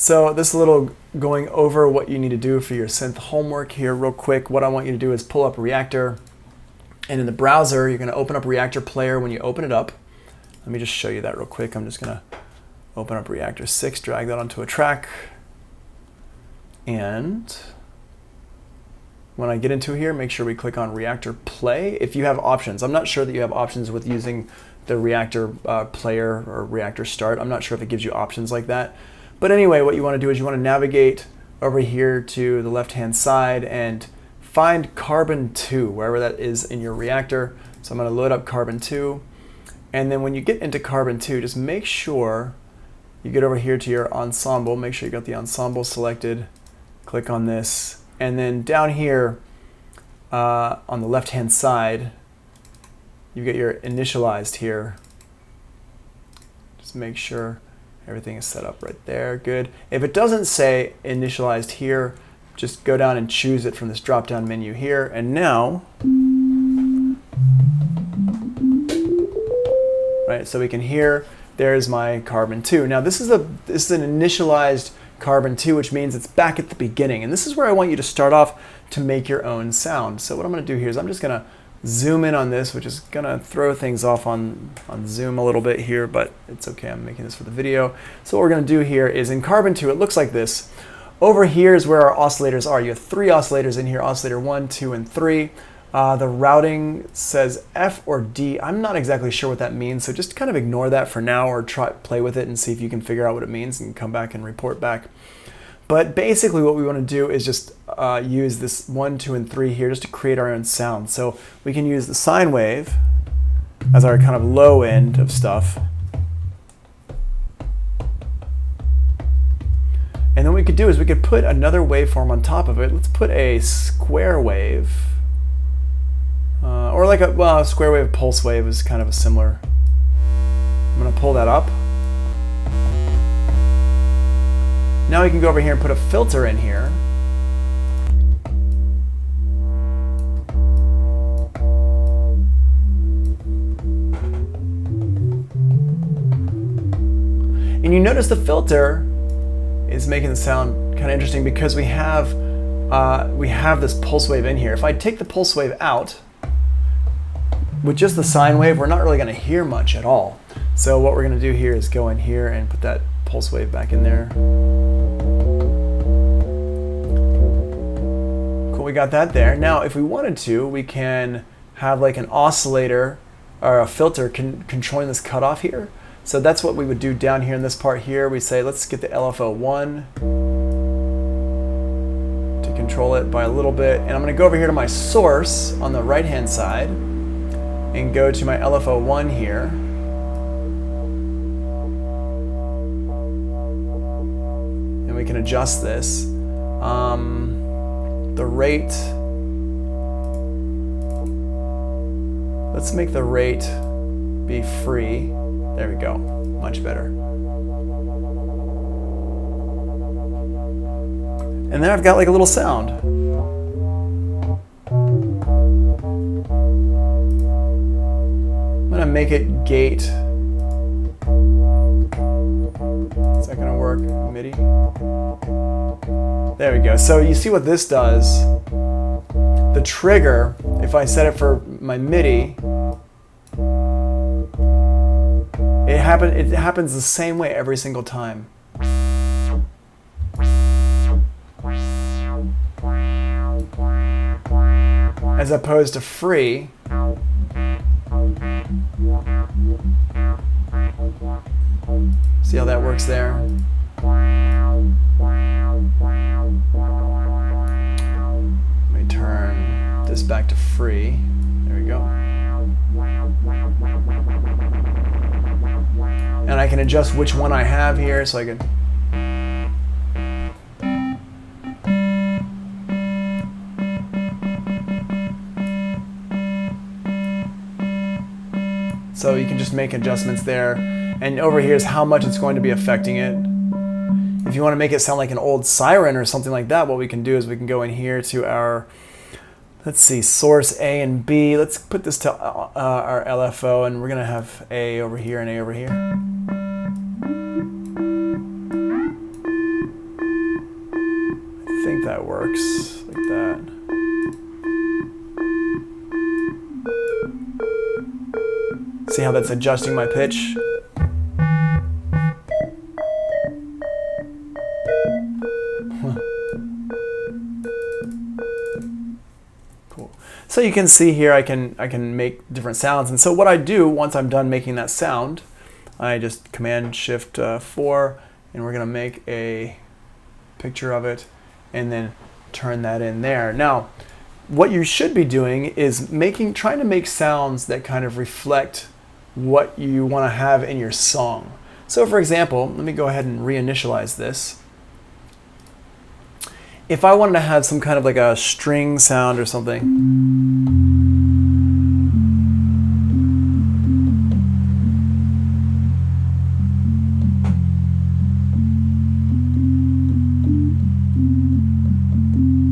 So this is a little going over what you need to do for your synth homework here real quick. What I want you to do is pull up Reactor, and in the browser you're going to open up Reactor Player. When you open it up, let me just show you that real quick. I'm just going to open up Reactor 6, drag that onto a track, and when I get into here, make sure we click on Reactor Play if you have options. I'm not sure that you have options with using the Reactor Player or Reactor Start. I'm not sure if it gives you options like that. But anyway, what you want to do is you want to navigate over here to the left-hand side and find carbon 2, wherever that is in your reactor. So I'm going to load up carbon 2. And then when you get into carbon 2, just make sure you get over here to your ensemble. Make sure you got the ensemble selected. Click on this. And then down here on the left-hand side, you get your initialized here. Just make sure everything is set up right there. Good. If it doesn't say initialized here, just go down and choose it from this drop-down menu here. And now, right, so we can hear there's my carbon 2. Now this is an initialized carbon 2, which means it's back at the beginning. And this is where I want you to start off to make your own sound. So what I'm going to do here is I'm just going to zoom in on this, which is going to throw things off on zoom a little bit here, but it's okay. I'm making this for the video. So what we're going to do here is in carbon 2, it looks like this. Over here is where our oscillators are. You have 3 oscillators in here, oscillator 1, 2, and 3. The routing says F or D. I'm not exactly sure what that means, so just kind of ignore that for now, or play with it and see if you can figure out what it means and come back and report back. But basically what we want to do is just use this 1, 2, and 3 here just to create our own sound. So we can use the sine wave as our kind of low end of stuff. And then what we could do is we could put another waveform on top of it. Let's put a square wave. Or like a square wave pulse wave is kind of a similar. I'm going to pull that up. Now we can go over here and put a filter in here. And you notice the filter is making the sound kind of interesting because we have this pulse wave in here. If I take the pulse wave out, with just the sine wave, we're not really going to hear much at all. So what we're going to do here is go in here and put that pulse wave back in there. Cool, we got that there. Now, if we wanted to, we can have like an oscillator or a filter controlling this cutoff here. So that's what we would do down here in this part here. We say, let's get the LFO1 to control it by a little bit. And I'm going to go over here to my source on the right-hand side and go to my LFO1 here. And we can adjust this. The rate, let's make the rate be free. There we go, much better. And then I've got like a little sound. I'm gonna make it gate. Is that gonna work? MIDI? There we go. So you see what this does. The trigger, if I set it for my MIDI, it happens the same way every single time. As opposed to free. See how that works there? Let me turn this back to free. There we go. And I can adjust which one I have here, so I can. So you can just make adjustments there. And over here is how much it's going to be affecting it. If you want to make it sound like an old siren or something like that, what we can do is we can go in here to our, let's see, source A and B. Let's put this to our LFO, and we're going to have A over here and A over here. it works, like that. See how that's adjusting my pitch? Cool. So you can see here I can make different sounds, and so what I do once I'm done making that sound, I just Command Shift 4, and we're gonna make a picture of it and then turn that in there. Now, what you should be doing is trying to make sounds that kind of reflect what you want to have in your song. So for example, let me go ahead and reinitialize this. If I wanted to have some kind of like a string sound or something,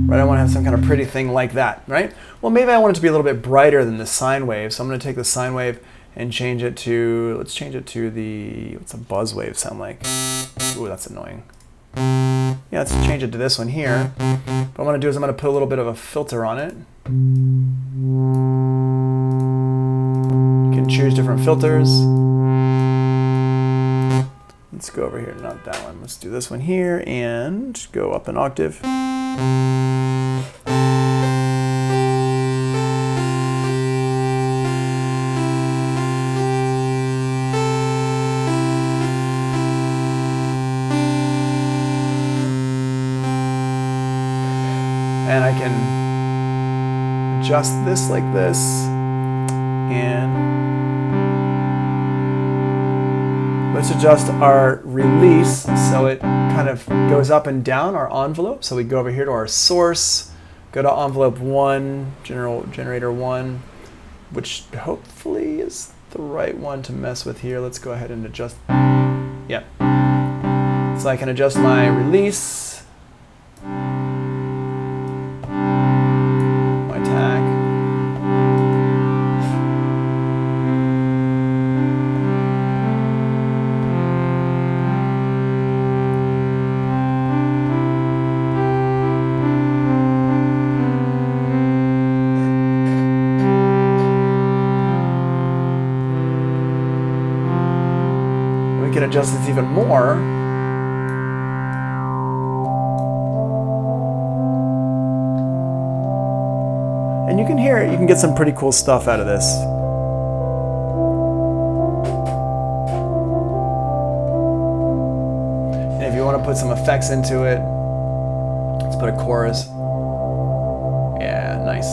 right? I want to have some kind of pretty thing like that, right? Well, maybe I want it to be a little bit brighter than the sine wave. So I'm going to take the sine wave and change it to, let's change it to the, what's a buzz wave sound like? Ooh, that's annoying. Yeah, let's change it to this one here. What I'm going to do is I'm going to put a little bit of a filter on it. You can choose different filters. Let's go over here, not that one. Let's do this one here and go up an octave. And I can adjust this like this, and let's adjust our release so it kind of goes up and down our envelope. So we go over here to our source, go to envelope 1, generator 1, which hopefully is the right one to mess with here. Let's go ahead and adjust. Yeah. So I can adjust my release. Adjust this even more. And you can hear it, you can get some pretty cool stuff out of this. And if you want to put some effects into it, let's put a chorus. Yeah, nice.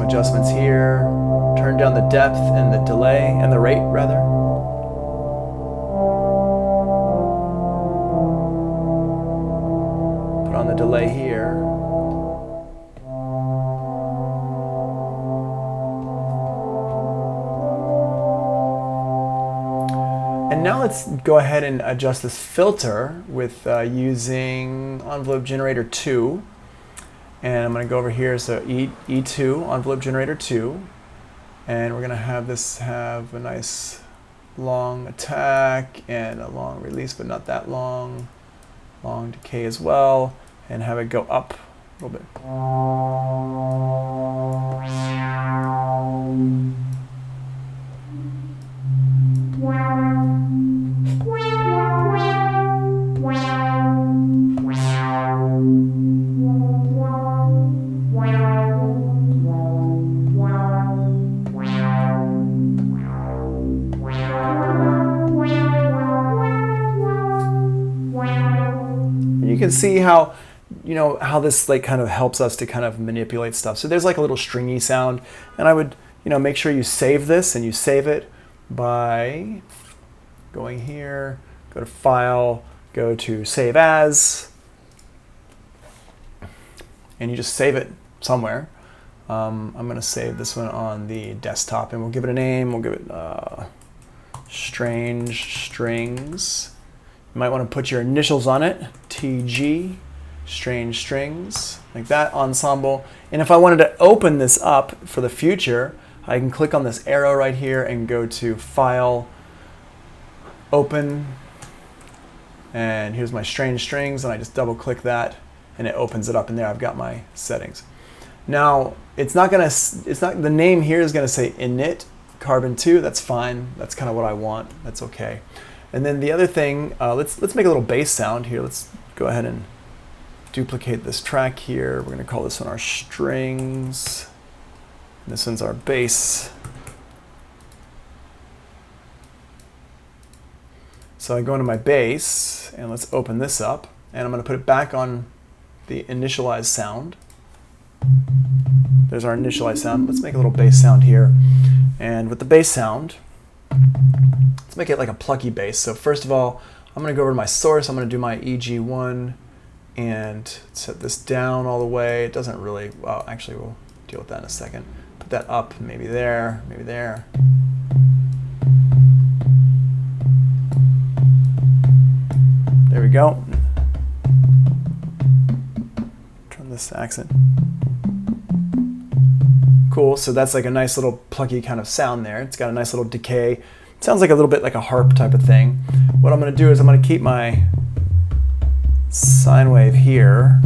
Adjustments here, turn down the depth and the delay, and the rate rather. Put on the delay here. And now let's go ahead and adjust this filter with using envelope generator 2. And I'm going to go over here, so E2, envelope generator 2, and we're going to have this have a nice long attack and a long release, but not that long, long decay as well, and have it go up a little bit. You can see how, how this like kind of helps us to kind of manipulate stuff. So there's like a little stringy sound, and I would, make sure you save this, and you save it by going here, go to File, go to Save As, and you just save it somewhere. I'm going to save this one on the desktop, and we'll give it a name. We'll give it Strange Strings. You might want to put your initials on it, TG, Strange Strings, like that, ensemble. And if I wanted to open this up for the future, I can click on this arrow right here and go to File, Open, and here's my strange strings, and I just double click that and it opens it up, and there I've got my settings. Now the name here is gonna say init carbon 2. That's fine. That's kind of what I want. That's okay. And then the other thing, let's make a little bass sound here. Let's go ahead and duplicate this track here. We're going to call this one our strings. And this one's our bass. So I go into my bass, and let's open this up. And I'm going to put it back on the initialized sound. There's our initialized sound. Let's make a little bass sound here. And with the bass sound, let's make it like a plucky bass. So first of all, I'm going to go over to my source. I'm going to do my EG1 and set this down all the way. It doesn't really, well, actually we'll deal with that in a second. Put that up, maybe there, maybe there. There we go. Turn this accent. Cool, so that's like a nice little plucky kind of sound there. It's got a nice little decay. It sounds like a little bit like a harp type of thing. What I'm going to do is I'm going to keep my sine wave here.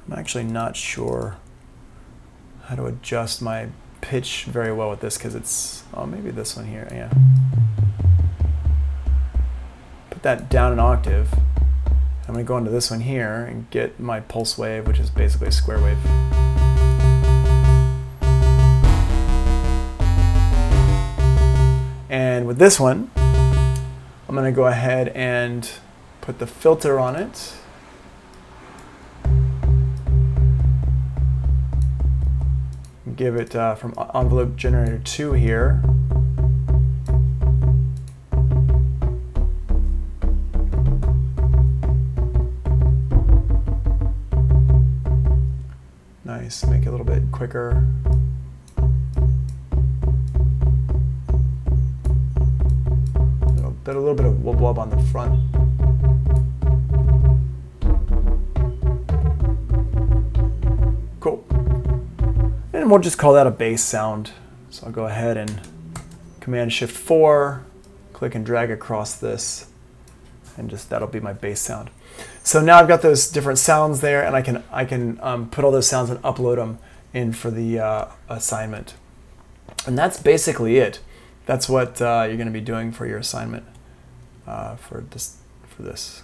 I'm actually not sure how to adjust my pitch very well with this because it's, oh, maybe this one here, yeah. Put that down an octave. I'm going to go into this one here and get my pulse wave, which is basically a square wave. And with this one, I'm going to go ahead and put the filter on it. Give it from envelope generator 2 here. Nice, make it a little bit quicker. A little bit of wub wub on the front. Cool. And we'll just call that a bass sound. So I'll go ahead and Command-Shift-4, click and drag across this, and just that'll be my bass sound. So now I've got those different sounds there, and I can put all those sounds and upload them in for the assignment. And that's basically it. That's what you're going to be doing for your assignment for this.